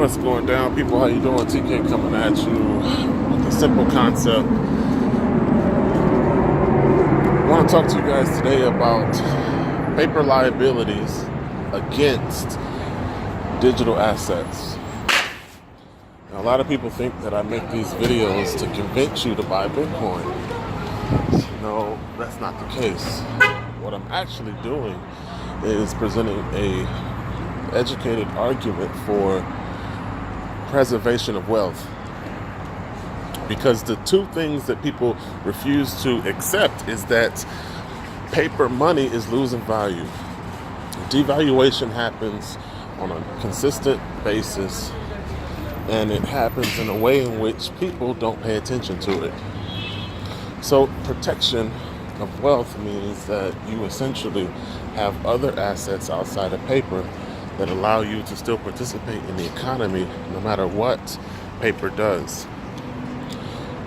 What's going down, people? How you doing? TK coming at you with a simple concept. I want to talk to you guys today about paper liabilities against digital assets. Now, a lot of people think that I make these videos to convince you to buy Bitcoin. No, that's not the case. What I'm actually doing is presenting a educated argument for preservation of wealth, because the two things that people refuse to accept is that paper money is losing value. Devaluation happens on a consistent basis, and it happens in a way in which people don't pay attention to it. So protection of wealth means that you essentially have other assets outside of paper that allow you to still participate in the economy no matter what paper does.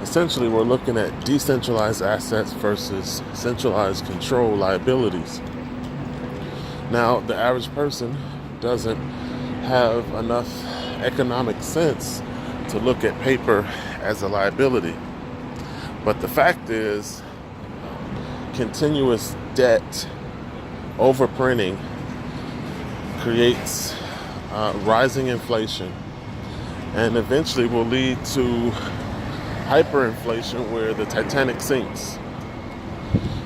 Essentially, we're looking at decentralized assets versus centralized control liabilities. Now, the average person doesn't have enough economic sense to look at paper as a liability. But the fact is, continuous debt overprinting creates rising inflation, and eventually will lead to hyperinflation where the Titanic sinks.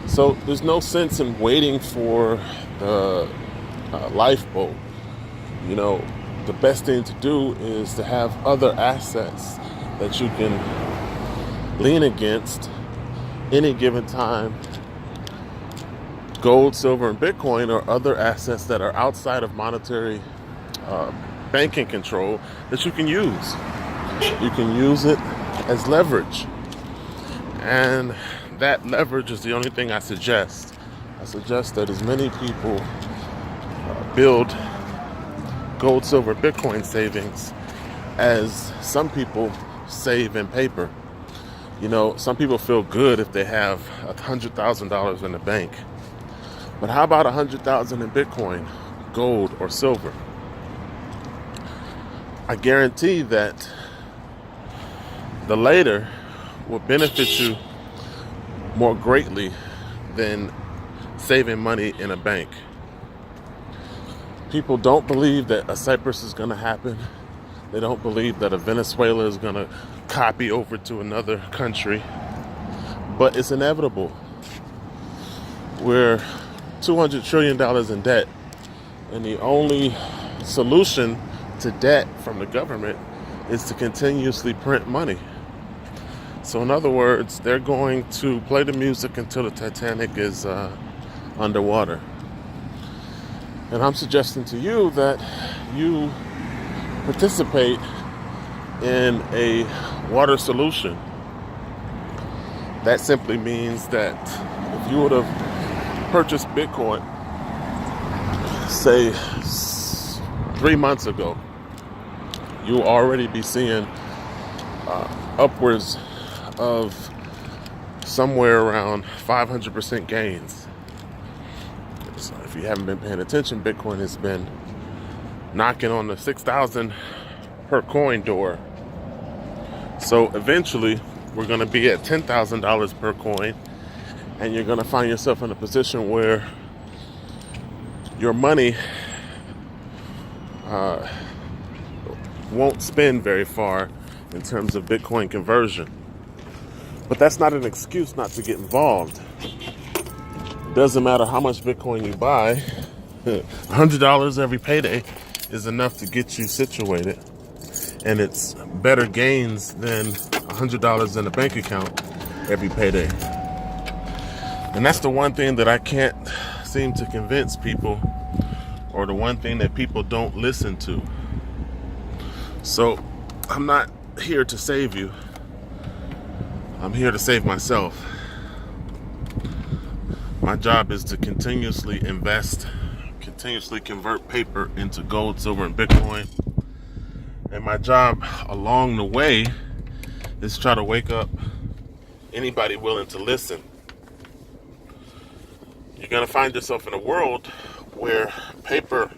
So there's no sense in waiting for the lifeboat. You know, the best thing to do is to have other assets that you can lean against any given time. Gold, silver, and Bitcoin are other assets that are outside of monetary banking control that you can use. You can use it as leverage. And that leverage is the only thing I suggest. I suggest that as many people build gold, silver, Bitcoin savings as some people save in paper. You know, some people feel good if they have $100,000 in the bank. But how about 100,000 in Bitcoin, gold, or silver? I guarantee that the later will benefit you more greatly than saving money in a bank. People don't believe that a Cyprus is going to happen. They don't believe that a Venezuela is going to copy over to another country. But it's inevitable. We're $200 trillion in debt, and the only solution to debt from the government is to continuously print money. So in other words, they're going to play the music until the Titanic is underwater. And I'm suggesting to you that you participate in a water solution. That simply means that if you would have purchased Bitcoin, say 3 months ago, you'll already be seeing upwards of somewhere around 500% gains. So if you haven't been paying attention, Bitcoin has been knocking on the 6,000 per coin door. So eventually we're going to be at $10,000 per coin, and you're going to find yourself in a position where your money won't spend very far in terms of Bitcoin conversion. But that's not an excuse not to get involved. It doesn't matter how much Bitcoin you buy. $100 every payday is enough to get you situated. And it's better gains than $100 in a bank account every payday. And that's the one thing that I can't seem to convince people, or the one thing that people don't listen to. So I'm not here to save you. I'm here to save myself. My job is to continuously invest, continuously convert paper into gold, silver, and Bitcoin. And my job along the way is try to wake up anybody willing to listen. You're going to find yourself in a world where paper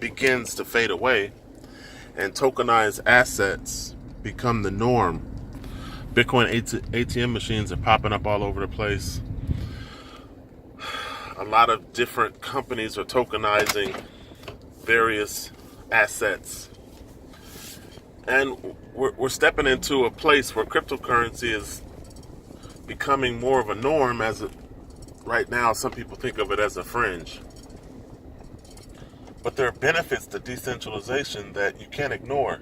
begins to fade away and tokenized assets become the norm. Bitcoin ATM machines are popping up all over the place. A lot of different companies are tokenizing various assets. And we're stepping into a place where cryptocurrency is becoming more of a norm. Right now, some people think of it as a fringe. But there are benefits to decentralization that you can't ignore.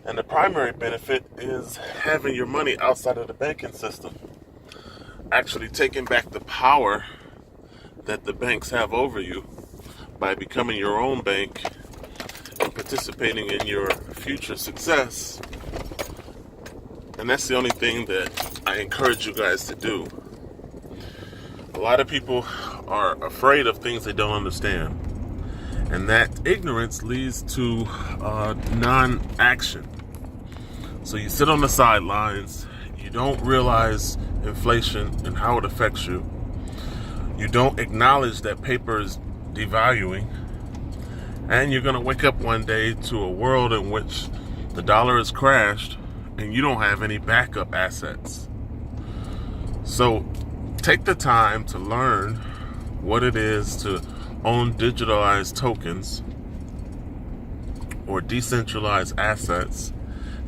And the primary benefit is having your money outside of the banking system. Actually taking back the power that the banks have over you by becoming your own bank and participating in your future success. And that's the only thing that I encourage you guys to do. A lot of people are afraid of things they don't understand. And that ignorance leads to non-action. So you sit on the sidelines, you don't realize inflation and how it affects you. You don't acknowledge that paper is devaluing. And you're going to wake up one day to a world in which the dollar has crashed and you don't have any backup assets. So take the time to learn what it is to own digitalized tokens or decentralized assets,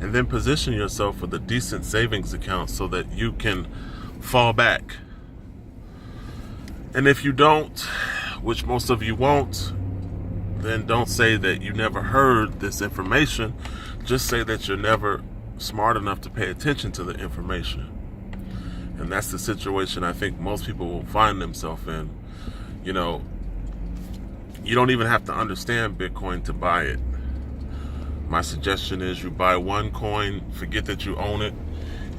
and then position yourself with a decent savings account so that you can fall back. And if you don't, which most of you won't, then don't say that you never heard this information. Just say that you're never smart enough to pay attention to the information. And that's the situation I think most people will find themselves in. You know, you don't even have to understand Bitcoin to buy it. My suggestion is you buy one coin, forget that you own it,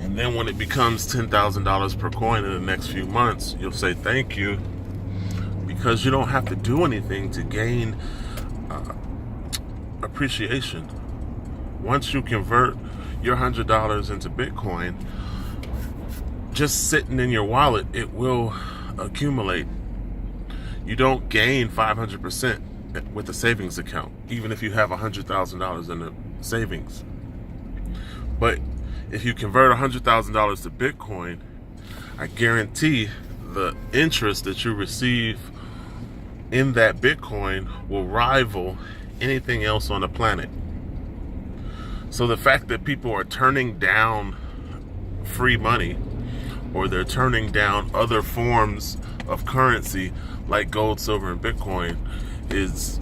and then when it becomes $10,000 per coin in the next few months, you'll say thank you, because you don't have to do anything to gain appreciation. Once you convert your $100 into Bitcoin, just sitting in your wallet, it will accumulate. You don't gain 500% with a savings account, even if you have $100,000 in the savings. But if you convert $100,000 to Bitcoin, I guarantee the interest that you receive in that Bitcoin will rival anything else on the planet. So the fact that people are turning down free money, or they're turning down other forms of currency like gold, silver, and Bitcoin is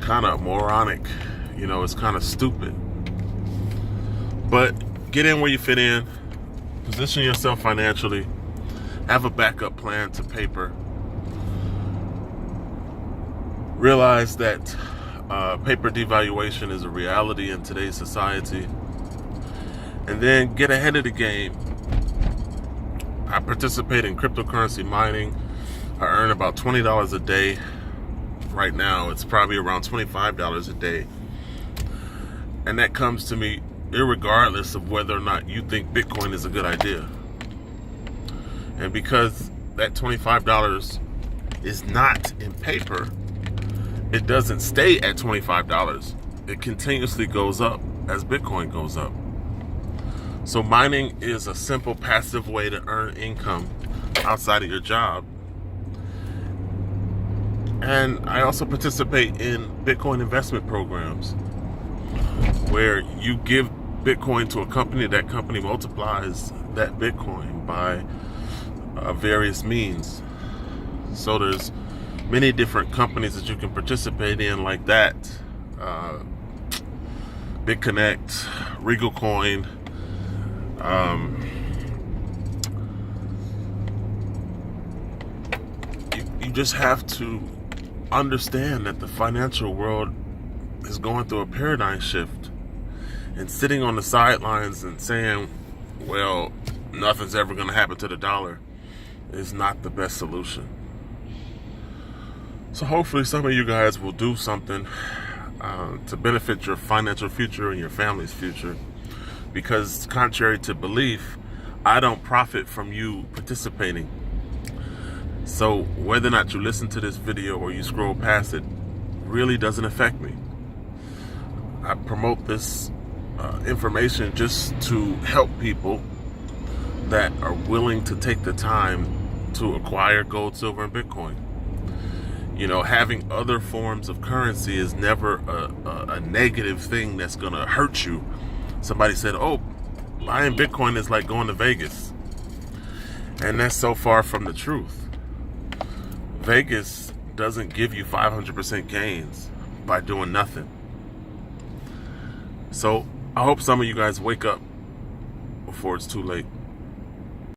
kind of moronic. You know, it's kind of stupid. But get in where you fit in, position yourself financially, have a backup plan to paper. Realize that paper devaluation is a reality in today's society. And then get ahead of the game. I participate in cryptocurrency mining. I earn about $20 a day. Right now, it's probably around $25 a day. And that comes to me irregardless of whether or not you think Bitcoin is a good idea. And because that $25 is not in paper, it doesn't stay at $25. It continuously goes up as Bitcoin goes up. So mining is a simple passive way to earn income outside of your job. And I also participate in Bitcoin investment programs where you give Bitcoin to a company, that company multiplies that Bitcoin by various means. So there's many different companies that you can participate in like that. BitConnect, Regal Coin, you just have to understand that the financial world is going through a paradigm shift, and sitting on the sidelines and saying, well, nothing's ever going to happen to the dollar is not the best solution. So hopefully some of you guys will do something to benefit your financial future and your family's future, because contrary to belief, I don't profit from you participating. So whether or not you listen to this video or you scroll past it really doesn't affect me. I promote this information just to help people that are willing to take the time to acquire gold, silver, and Bitcoin. You know, having other forms of currency is never a negative thing that's going to hurt you. Somebody said, oh, buying Bitcoin is like going to Vegas. And that's so far from the truth. Vegas doesn't give you 500% gains by doing nothing. So I hope some of you guys wake up before it's too late.